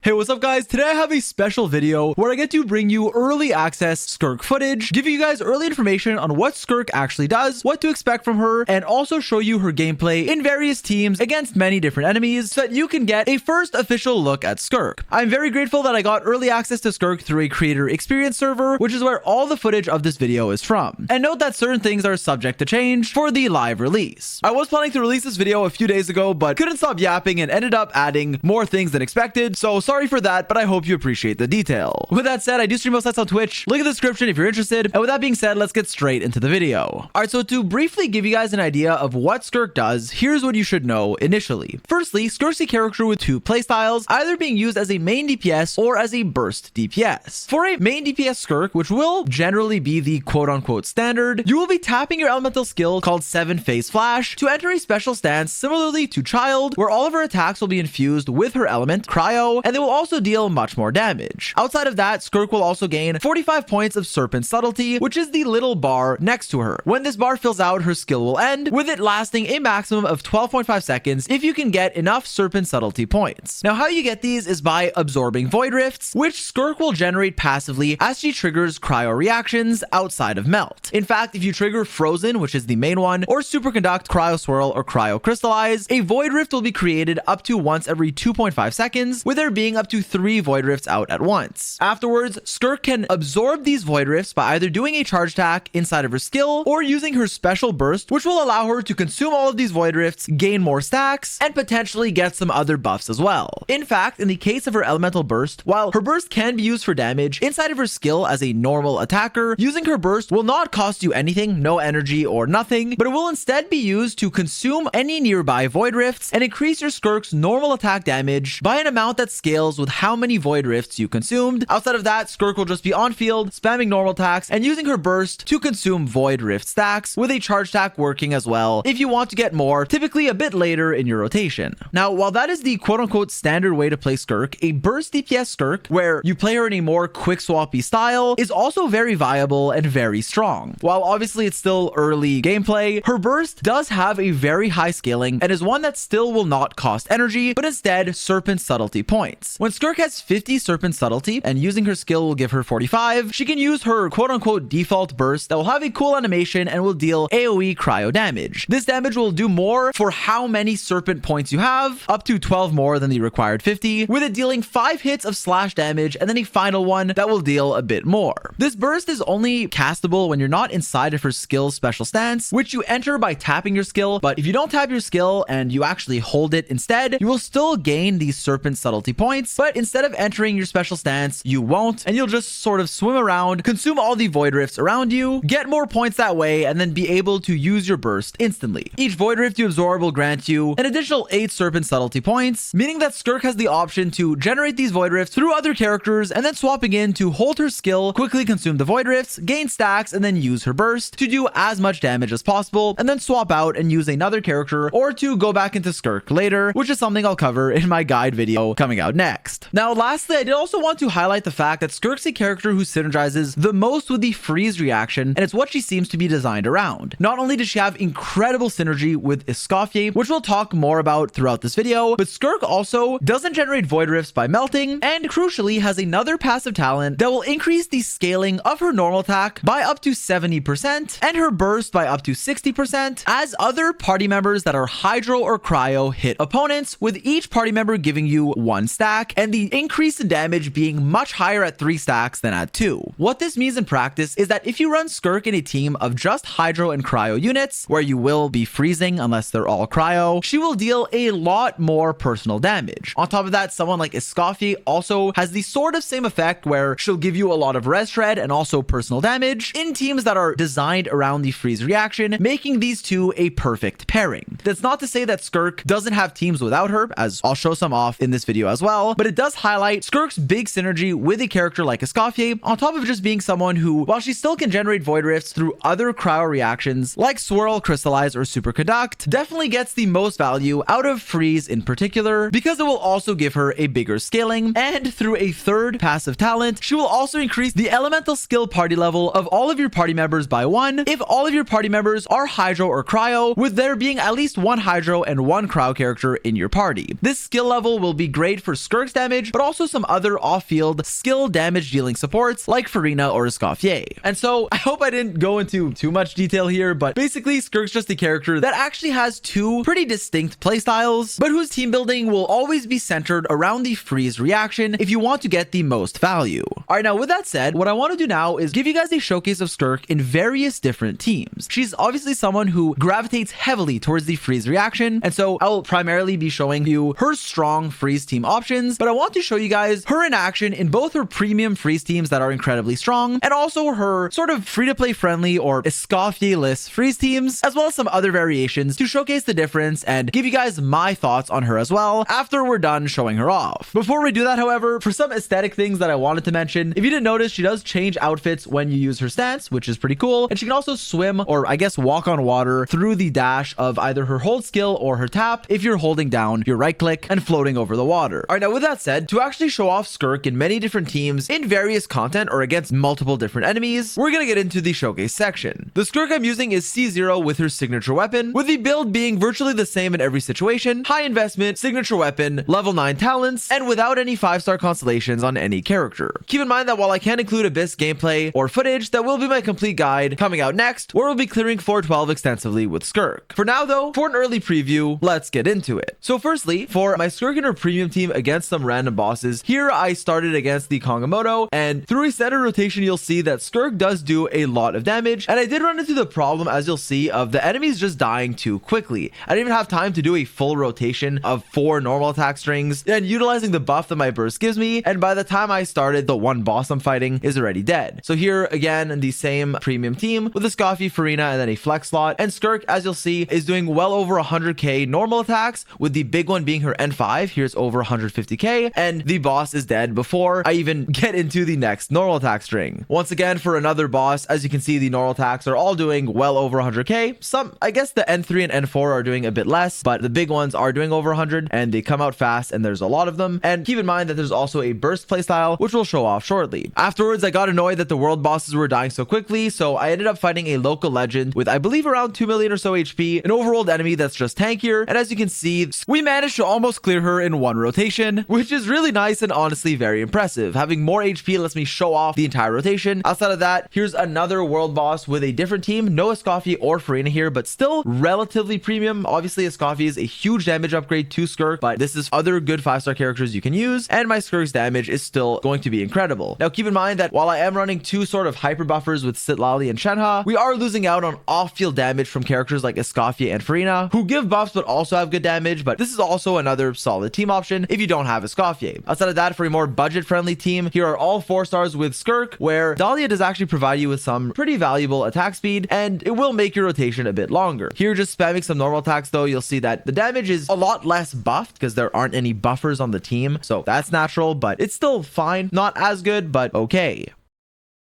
Hey, what's up guys? Today I have a special video where I get to bring you early access Skirk footage, give you guys early information on what Skirk actually does, what to expect from her, and also show you her gameplay in various teams against many different enemies so that you can get a first official look at Skirk. I'm very grateful that I got early access to Skirk through a creator experience server, which is where all the footage of this video is from. And note that certain things are subject to change for the live release. I was planning to release this video a few days ago, but couldn't stop yapping and ended up adding more things than expected, so sorry for that, but I hope you appreciate the detail. With that said, I do stream most nights on Twitch. Link in the description if you're interested. And with that being said, let's get straight into the video. Alright, so to briefly give you guys an idea of what Skirk does, here's what you should know initially. Firstly, Skirk's a character with two playstyles, either being used as a main DPS or as a burst DPS. For a main DPS Skirk, which will generally be the quote-unquote standard, you will be tapping your elemental skill called 7-Phase Flash to enter a special stance similarly to Child, where all of her attacks will be infused with her element, Cryo, and they will also deal much more damage. Outside of that, Skirk will also gain 45 points of Serpent Subtlety, which is the little bar next to her. When this bar fills out, her skill will end, with it lasting a maximum of 12.5 seconds if you can get enough Serpent Subtlety points. Now, how you get these is by absorbing Void Rifts, which Skirk will generate passively as she triggers Cryo reactions outside of Melt. In fact, if you trigger Frozen, which is the main one, or Superconduct, Cryo Swirl, or Cryo Crystallize, a Void Rift will be created up to once every 2.5 seconds, with there being up to 3 Void Rifts out at once. Afterwards, Skirk can absorb these Void Rifts by either doing a charge attack inside of her skill or using her special burst, which will allow her to consume all of these Void Rifts, gain more stacks, and potentially get some other buffs as well. In fact, in the case of her elemental burst, while her burst can be used for damage inside of her skill as a normal attacker, using her burst will not cost you anything, no energy or nothing, but it will instead be used to consume any nearby Void Rifts and increase your Skirk's normal attack damage by an amount that scales with how many Void Rifts you consumed. Outside of that, Skirk will just be on field, spamming normal attacks and using her burst to consume Void Rift stacks, with a charge attack working as well if you want to get more, typically a bit later in your rotation. Now, while that is the quote-unquote standard way to play Skirk, a burst DPS Skirk, where you play her in a more quick swappy style, is also very viable and very strong. While obviously it's still early gameplay, her burst does have a very high scaling and is one that still will not cost energy, but instead Serpent Subtlety points. When Skirk has 50 Serpent Subtlety and using her skill will give her 45, she can use her quote-unquote default burst that will have a cool animation and will deal AoE cryo damage. This damage will do more for how many Serpent points you have, up to 12 more than the required 50, with it dealing 5 hits of slash damage and then a final one that will deal a bit more. This burst is only castable when you're not inside of her skill's special stance, which you enter by tapping your skill, but if you don't tap your skill and you actually hold it instead, you will still gain these Serpent Subtlety points, but instead of entering your special stance, you won't, and you'll just sort of swim around, consume all the Void Rifts around you, get more points that way, and then be able to use your burst instantly. Each Void Rift you absorb will grant you an additional 8 Serpent Subtlety points, meaning that Skirk has the option to generate these Void Rifts through other characters and then swapping in to hold her skill, quickly consume the Void Rifts, gain stacks, and then use her burst to do as much damage as possible, and then swap out and use another character or to go back into Skirk later, which is something I'll cover in my guide video coming out next. Now, lastly, I did also want to highlight the fact that Skirk's a character who synergizes the most with the freeze reaction, and it's what she seems to be designed around. Not only does she have incredible synergy with Escoffier, which we'll talk more about throughout this video, but Skirk also doesn't generate Void Rifts by melting, and crucially has another passive talent that will increase the scaling of her normal attack by up to 70% and her burst by up to 60% as other party members that are Hydro or Cryo hit opponents, with each party member giving you 1 stack and the increase in damage being much higher at 3 stacks than at 2. What this means in practice is that if you run Skirk in a team of just Hydro and Cryo units, where you will be freezing unless they're all Cryo, she will deal a lot more personal damage. On top of that, someone like Escoffier also has the sort of same effect where she'll give you a lot of res shred and also personal damage in teams that are designed around the freeze reaction, making these two a perfect pairing. That's not to say that Skirk doesn't have teams without her, as I'll show some off in this video as well, but it does highlight Skirk's big synergy with a character like Escoffier, on top of just being someone who, while she still can generate Void Rifts through other cryo reactions like Swirl, Crystallize, or Superconduct, definitely gets the most value out of Freeze in particular, because it will also give her a bigger scaling, and through a third passive talent, she will also increase the elemental skill party level of all of your party members by 1 if all of your party members are Hydro or Cryo, with there being at least 1 Hydro and 1 Cryo character in your party. This skill level will be great for Skirk Skirk's damage, but also some other off-field skill damage dealing supports like Farina or Escoffier. And so I hope I didn't go into too much detail here, but basically Skirk's just a character that actually has two pretty distinct playstyles, but whose team building will always be centered around the freeze reaction if you want to get the most value. All right, now with that said, what I want to do now is give you guys a showcase of Skirk in various different teams. She's obviously someone who gravitates heavily towards the freeze reaction, and so I'll primarily be showing you her strong freeze team options, but I want to show you guys her in action in both her premium freeze teams that are incredibly strong, and also her sort of free-to-play friendly or Escoffier-less freeze teams, as well as some other variations to showcase the difference and give you guys my thoughts on her as well after we're done showing her off. Before we do that, however, for some aesthetic things that I wanted to mention, if you didn't notice, she does change outfits when you use her stance, which is pretty cool, and she can also swim, or I guess walk on water, through the dash of either her hold skill or her tap if you're holding down your right click and floating over the water. All right, now with that said, to actually show off Skirk in many different teams in various content or against multiple different enemies, we're gonna get into the showcase section. The Skirk I'm using is C0 with her signature weapon, with the build being virtually the same in every situation, high investment, signature weapon, level 9 talents, and without any 5-star constellations on any character. Keep in mind that while I can't include Abyss gameplay or footage, that will be my complete guide coming out next, where we'll be clearing floor 12 extensively with Skirk. For now though, for an early preview, let's get into it. So firstly, for my Skirk in her premium team against some random bosses, here I started against the Kongamoto, and through a standard rotation you'll see that Skirk does do a lot of damage, and I did run into the problem, as you'll see, of the enemies just dying too quickly. I didn't even have time to do a full rotation of 4 normal attack strings and utilizing the buff that my burst gives me, and by the time I started, the one boss I'm fighting is already dead. So here again in the same premium team with a Escoffier, Farina, and then a flex slot, and Skirk, as you'll see, is doing well over 100k normal attacks, with the big one being her N5. Here's over 150k, and the boss is dead before I even get into the next normal attack string. Once again, for another boss, as you can see, the normal attacks are all doing well over 100k. Some, I guess the N3 and N4 are doing a bit less, but the big ones are doing over 100, and they come out fast, and there's a lot of them. And keep in mind that there's also a burst playstyle, which we'll show off shortly. Afterwards, I got annoyed that the world bosses were dying so quickly, so I ended up fighting a local legend with, I believe, around 2 million or so HP, an overworld enemy that's just tankier, and as you can see, we managed to almost clear her in one rotation, which is really nice and honestly very impressive. Having more HP lets me show off the entire rotation. Outside of that, here's another world boss with a different team. No Escoffier or Farina here, but still relatively premium. Obviously, Escoffier is a huge damage upgrade to Skirk, but this is other good 5-star characters you can use, and my Skirk's damage is still going to be incredible. Now, keep in mind that while I am running 2 sort of hyper buffers with Sitlali and Shenhe, we are losing out on off-field damage from characters like Escoffier and Farina, who give buffs but also have good damage, but this is also another solid team option if you don't have Escoffier. Outside of that, for a more budget-friendly team, here are all 4 stars with Skirk, where Dahlia does actually provide you with some pretty valuable attack speed, and it will make your rotation a bit longer. Here, just spamming some normal attacks though, you'll see that the damage is a lot less buffed because there aren't any buffers on the team, so that's natural, but it's still fine. Not as good, but okay.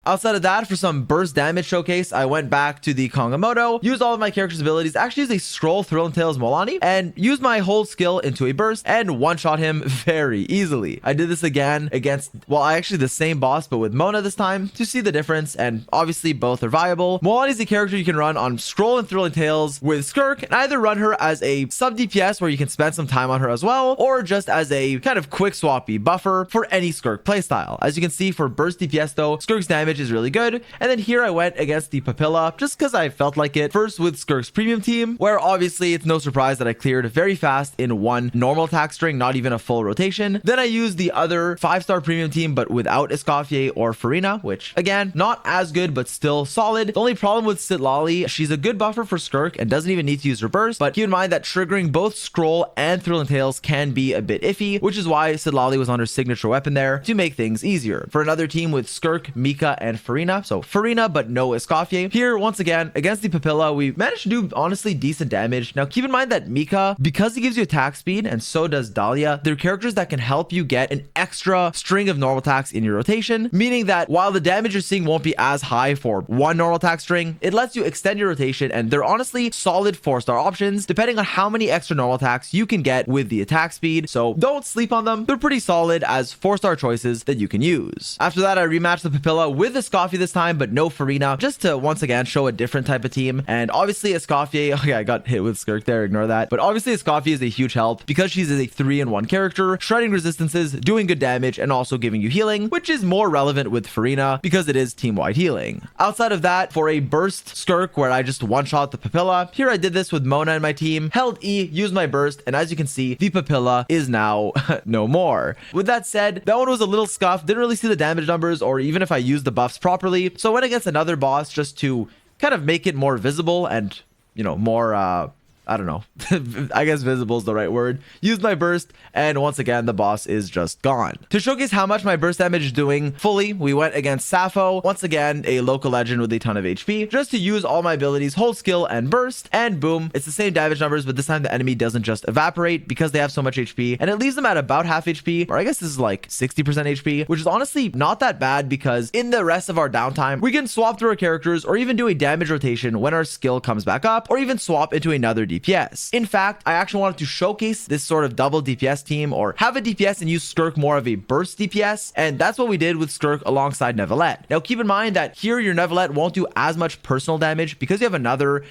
Outside of that, for some burst damage showcase, I went back to the Kongamoto, used all of my character's abilities, actually used a scroll Thrill and Tails Molani, and used my hold skill into a burst and one-shot him very easily. I did this again against, well, actually the same boss, but with Mona this time to see the difference, and obviously both are viable. Molani is a character you can run on scroll and Thrill and Tails with Skirk, and either run her as a sub DPS where you can spend some time on her as well, or just as a kind of quick swappy buffer for any Skirk playstyle. As you can see, for burst DPS though, Skirk's damage is really good. And then here I went against the Papilla just because I felt like it. First with Skirk's premium team, where obviously it's no surprise that I cleared very fast in one normal attack string, not even a full rotation. Then I used the other 5-star premium team but without Escoffier or Farina, which again, not as good but still solid. The only problem with Sitlali, she's a good buffer for Skirk and doesn't even need to use her burst, but keep in mind that triggering both Scroll and Thrill and Tails can be a bit iffy, which is why Sitlali was on her signature weapon there to make things easier. For another team with Skirk, Mika, and Farina, so Farina but no Escoffier. Here, once again, against the Papilla, we managed to do honestly decent damage. Now, keep in mind that Mika, because he gives you attack speed, and so does Dahlia, they're characters that can help you get an extra string of normal attacks in your rotation, meaning that while the damage you're seeing won't be as high for one normal attack string, it lets you extend your rotation, and they're honestly solid 4-star options, depending on how many extra normal attacks you can get with the attack speed, so don't sleep on them. They're pretty solid as 4-star choices that you can use. After that, I rematched the Papilla with with Escoffier this time, but no Farina, just to once again show a different type of team. And obviously Escoffier, okay, I got hit with SKIRK there, ignore that. But obviously Escoffier is a huge help because she's a 3-in-1 character, shredding resistances, doing good damage, and also giving you healing, which is more relevant with Farina because it is team-wide healing. Outside of that, for a burst SKIRK where I just one-shot the Papilla, here I did this with Mona in my team, held E, used my burst, and as you can see, the Papilla is now no more. With that said, that one was a little scuffed, didn't really see the damage numbers or even if I used the buffs properly, so I went against another boss just to kind of make it more visible and, you know, more I don't know. I guess visible is the right word. Used my burst, and once again, the boss is just gone. To showcase how much my burst damage is doing fully, we went against Sappho. Once again, a local legend with a ton of HP, just to use all my abilities, hold skill and burst, and boom, it's the same damage numbers, but this time the enemy doesn't just evaporate because they have so much HP, and it leaves them at about half HP, or I guess this is like 60% HP, which is honestly not that bad because in the rest of our downtime, we can swap through our characters or even do a damage rotation when our skill comes back up, or even swap into another DPS. In fact, I actually wanted to showcase this sort of double DPS team, or have a DPS and use SKIRK more of a burst DPS, and that's what we did with SKIRK alongside Neuvillette. Now keep in mind that here your Neuvillette won't do as much personal damage because you have another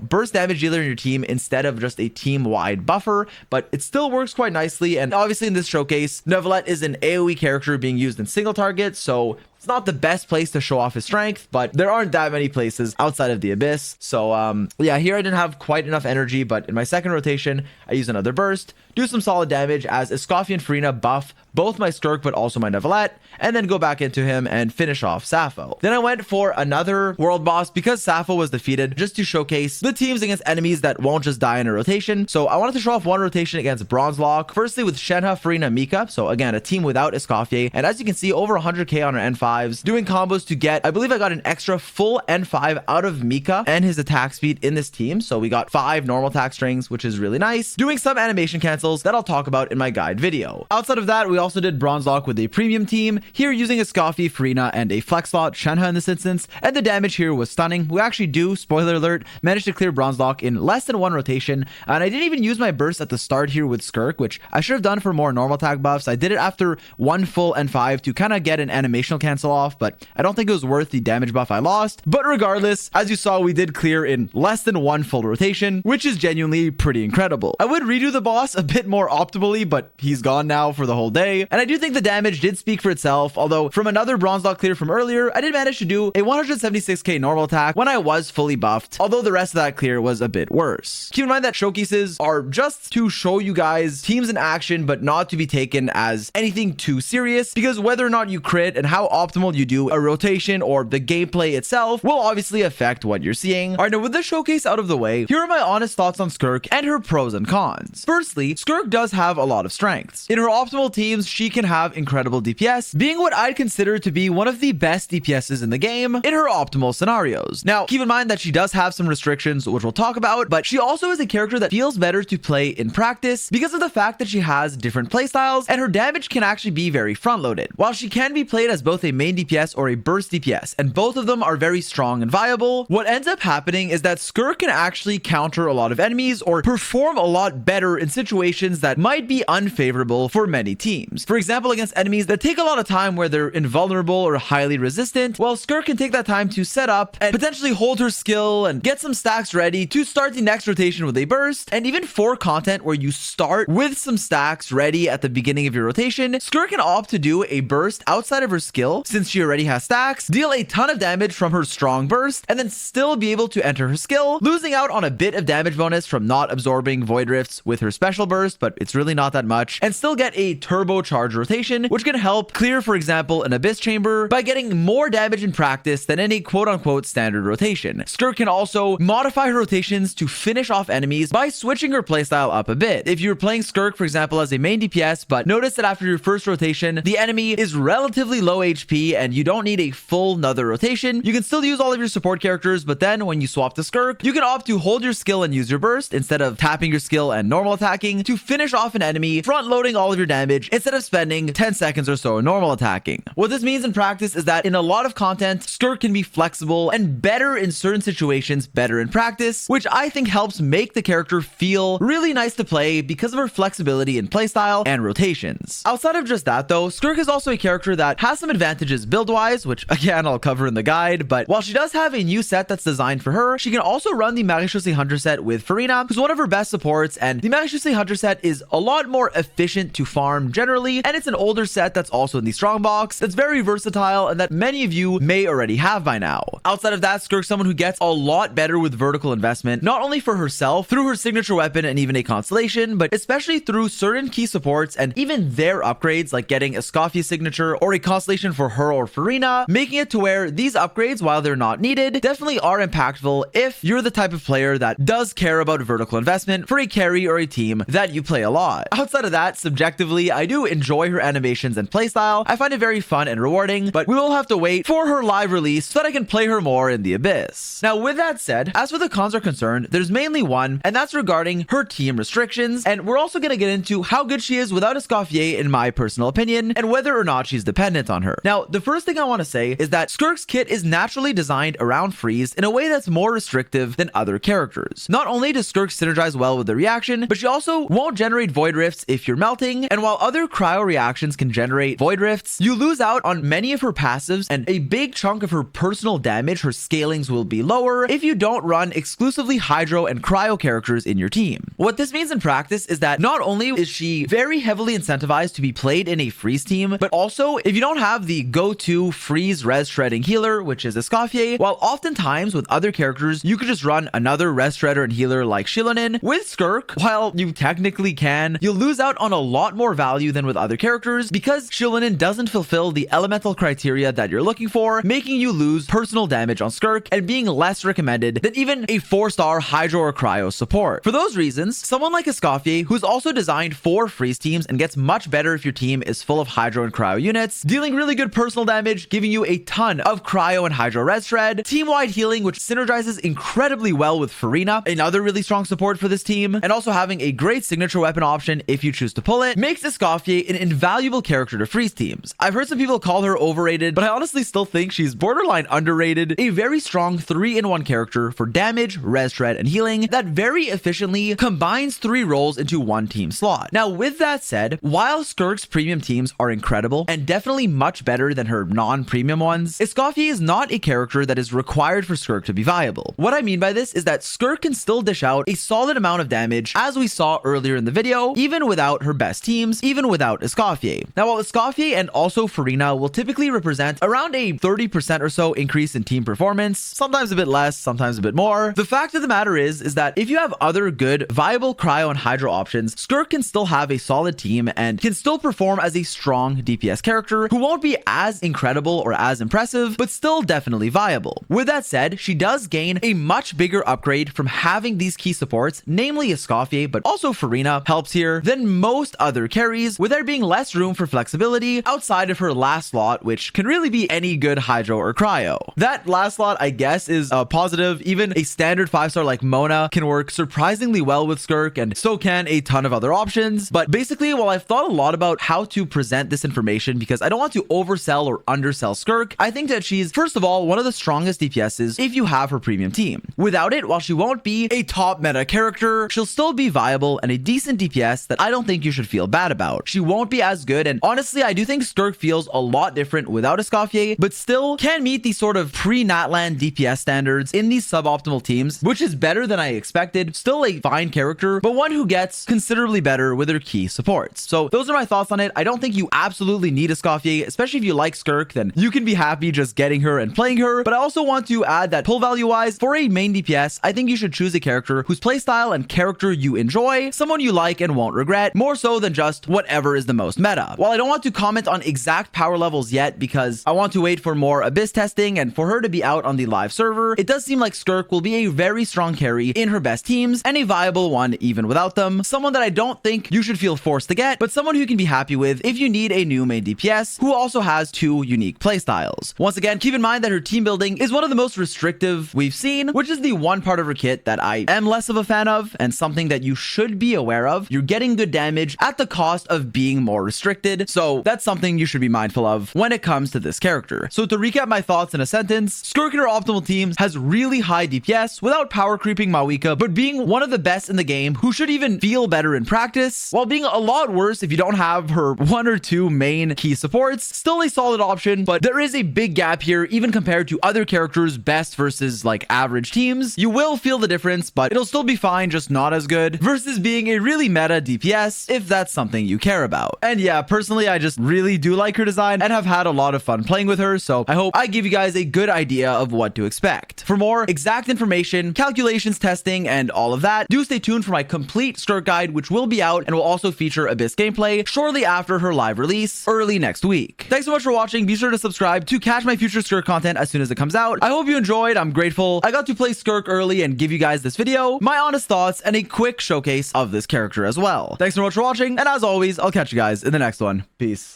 burst damage dealer in your team instead of just a team-wide buffer, but it still works quite nicely. And obviously in this showcase, Neuvillette is an AoE character being used in single target, so it's not the best place to show off his strength, but there aren't that many places outside of the Abyss. So yeah, here I didn't have quite enough energy, but in my second rotation, I use another burst, do some solid damage as Escoffier and Farina buff both my SKIRK but also my Neuvillette, and then go back into him and finish off Sappho. Then I went for another world boss because Sappho was defeated, just to showcase the teams against enemies that won't just die in a rotation. So I wanted to show off one rotation against Bronzelock, firstly with Shenhe, Farina, Mika, so again a team without Escoffier, and as you can see, over 100k on our N5s, doing combos to get, I believe I got an extra full N5 out of Mika and his attack speed in this team, so we got 5 normal attack strings, which is really nice, doing some animation cancels that I'll talk about in my guide video. Outside of that, we also did Bronzelock with a premium team, here using Escoffier, Farina, and a flex slot, Shenhe in this instance, and the damage here was stunning. We actually do, spoiler alert, managed to clear Bronzelock in less than one rotation, and I didn't even use my burst at the start here with SKIRK, which I should have done for more normal attack buffs. I did it after one full N5 to kind of get an animational cancel off, but I don't think it was worth the damage buff I lost. But regardless, as you saw, we did clear in less than one full rotation, which is genuinely pretty incredible. I would redo the boss a bit more optimally, but he's gone now for the whole day, and I do think the damage did speak for itself, although from another Bronzelock clear from earlier, I did manage to do a 176k normal attack when I was fully buffed, although the rest of that clear was a bit worse. Keep in mind that showcases are just to show you guys teams in action, but not to be taken as anything too serious, because whether or not you crit and how optimal you do a rotation or the gameplay itself will obviously affect what you're seeing. Alright, now with the showcase out of the way, here are my honest thoughts on SKIRK and her pros and cons. Firstly, SKIRK does have a lot of strengths. In her optimal teams, she can have incredible DPS, being what I'd consider to be one of the best DPSs in the game in her optimal scenarios. Now, keep in mind that she does have some restrictions, which we'll talk about, but she also is a character that feels better to play in practice because of the fact that she has different playstyles and her damage can actually be very front-loaded. While she can be played as both a main DPS or a burst DPS, and both of them are very strong and viable, what ends up happening is that SKIRK can actually counter a lot of enemies or perform a lot better in situations that might be unfavorable for many teams. For example, against enemies that take a lot of time where they're invulnerable or highly resistant, well, SKIRK can take that time to set up and potentially hold her skill and get some stacks ready to start the next rotation with a burst. And even for content where you start with some stacks ready at the beginning of your rotation, SKIRK can opt to do a burst outside of her skill since she already has stacks, deal a ton of damage from her strong burst, and then still be able to enter her skill, losing out on a bit of damage bonus from not absorbing void rifts with her special burst, but it's really not that much, and still get a turbocharged rotation, which can help clear, for example, an abyss chamber by getting more damage in practice than any quote-unquote standard rotation. SKIRK can also modify her rotations to finish off enemies by switching her playstyle up a bit. If you're playing SKIRK, for example, as a main DPS, but notice that after your first rotation, the enemy is relatively low HP and you don't need a full another rotation, you can still use all of your support characters, but then when you swap to SKIRK, you can opt to hold your skill and use your burst instead of tapping your skill and normal attacking to to finish off an enemy, front loading all of your damage instead of spending 10 seconds or so normal attacking. What this means in practice is that in a lot of content, SKIRK can be flexible and better in certain situations, better in practice, which I think helps make the character feel really nice to play because of her flexibility in playstyle and rotations. Outside of just that though, SKIRK is also a character that has some advantages build-wise, which again I'll cover in the guide, but while she does have a new set that's designed for her, she can also run the Marechaussee Hunter set with Farina, who's one of her best supports, and the Marechaussee Hunter set is a lot more efficient to farm generally, and it's an older set that's also in the strong box, that's very versatile, and that many of you may already have by now. Outside of that, SKIRK's someone who gets a lot better with vertical investment, not only for herself, through her signature weapon and even a constellation, but especially through certain key supports and even their upgrades, like getting a Escoffier signature or a constellation for her or Farina, making it to where these upgrades, while they're not needed, definitely are impactful if you're the type of player that does care about vertical investment for a carry or a team that you play a lot. Outside of that, subjectively, I do enjoy her animations and playstyle. I find it very fun and rewarding, but we will have to wait for her live release so that I can play her more in the Abyss. Now, with that said, as for the cons are concerned, there's mainly one, and that's regarding her team restrictions, and we're also going to get into how good she is without Escoffier in my personal opinion, and whether or not she's dependent on her. Now, the first thing I want to say is that SKIRK's kit is naturally designed around freeze in a way that's more restrictive than other characters. Not only does SKIRK synergize well with the reaction, but she also won't generate void rifts if you're melting, and while other cryo reactions can generate void rifts, you lose out on many of her passives, and a big chunk of her personal damage, her scalings, will be lower if you don't run exclusively hydro and cryo characters in your team. What this means in practice is that not only is she very heavily incentivized to be played in a freeze team, but also if you don't have the go-to freeze res shredding healer, which is Escoffier, while oftentimes with other characters you could just run another res shredder and healer like Shilonin, with SKIRK, while you technically can, you'll lose out on a lot more value than with other characters because Shilonin doesn't fulfill the elemental criteria that you're looking for, making you lose personal damage on SKIRK and being less recommended than even a 4-star hydro or cryo support. For those reasons, someone like Escoffier, who's also designed for freeze teams and gets much better if your team is full of hydro and cryo units, dealing really good personal damage, giving you a ton of cryo and hydro res shred, team-wide healing which synergizes incredibly well with Farina, another really strong support for this team, and also having a great signature weapon option if you choose to pull it, makes Escoffier an invaluable character to freeze teams. I've heard some people call her overrated, but I honestly still think she's borderline underrated. A very strong 3-in-1 character for damage, res shred, and healing that very efficiently combines 3 roles into one team slot. Now, with that said, while SKIRK's premium teams are incredible and definitely much better than her non-premium ones, Escoffier is not a character that is required for SKIRK to be viable. What I mean by this is that SKIRK can still dish out a solid amount of damage, as we saw earlier in the video, even without her best teams, even without Escoffier. Now, while Escoffier and also Farina will typically represent around a 30% or so increase in team performance, sometimes a bit less, sometimes a bit more, the fact of the matter is that if you have other good, viable cryo and hydro options, SKIRK can still have a solid team and can still perform as a strong DPS character who won't be as incredible or as impressive, but still definitely viable. With that said, she does gain a much bigger upgrade from having these key supports, namely Escoffier, but also Farina helps here, than most other carries, with there being less room for flexibility outside of her last slot, which can really be any good hydro or cryo. That last slot, I guess, is positive. Even a standard 5-star like Mona can work surprisingly well with SKIRK, and so can a ton of other options. But basically, while I've thought a lot about how to present this information because I don't want to oversell or undersell SKIRK, I think that she's, first of all, one of the strongest DPSs if you have her premium team. Without it, while she won't be a top meta character, she'll still be viable and a decent DPS that I don't think you should feel bad about. She won't be as good, and honestly, I do think SKIRK feels a lot different without Escoffier, but still can meet these sort of pre-Natlan DPS standards in these suboptimal teams, which is better than I expected. Still a fine character, but one who gets considerably better with her key supports. So those are my thoughts on it. I don't think you absolutely need Escoffier, especially if you like SKIRK, then you can be happy just getting her and playing her. But I also want to add that pull value wise, for a main DPS, I think you should choose a character whose playstyle and character you enjoy, someone you like and won't regret, more so than just whatever is the most meta. While I don't want to comment on exact power levels yet because I want to wait for more Abyss testing and for her to be out on the live server, it does seem like SKIRK will be a very strong carry in her best teams and a viable one even without them. Someone that I don't think you should feel forced to get, but someone who can be happy with if you need a new main DPS who also has 2 unique playstyles. Once again, keep in mind that her team building is one of the most restrictive we've seen, which is the one part of her kit that I am less of a fan of and something that you should be aware of. You're getting good damage at the cost of being more restricted, so that's something you should be mindful of when it comes to this character. So to recap my thoughts in a sentence, Skirk in her optimal teams has really high DPS without power creeping Mawika, but being one of the best in the game who should even feel better in practice, while being a lot worse if you don't have her 1 or 2 main key supports. Still a solid option, but there is a big gap here even compared to other characters' best versus like average teams. You will feel the difference, but it'll still be fine, just not as good, versus being a really meta DPS if that's something you care about. And yeah, personally, I just really do like her design and have had a lot of fun playing with her, so I hope I give you guys a good idea of what to expect. For more exact information, calculations, testing, and all of that, do stay tuned for my complete Skirk guide, which will be out and will also feature Abyss gameplay shortly after her live release early next week. Thanks so much for watching. Be sure to subscribe to catch my future Skirk content as soon as it comes out. I hope you enjoyed. I'm grateful I got to play Skirk early and give you guys this video, my honest thoughts, and a quick showcase of this character as well. Thanks so much for watching, and as always, I'll catch you guys in the next one. Peace.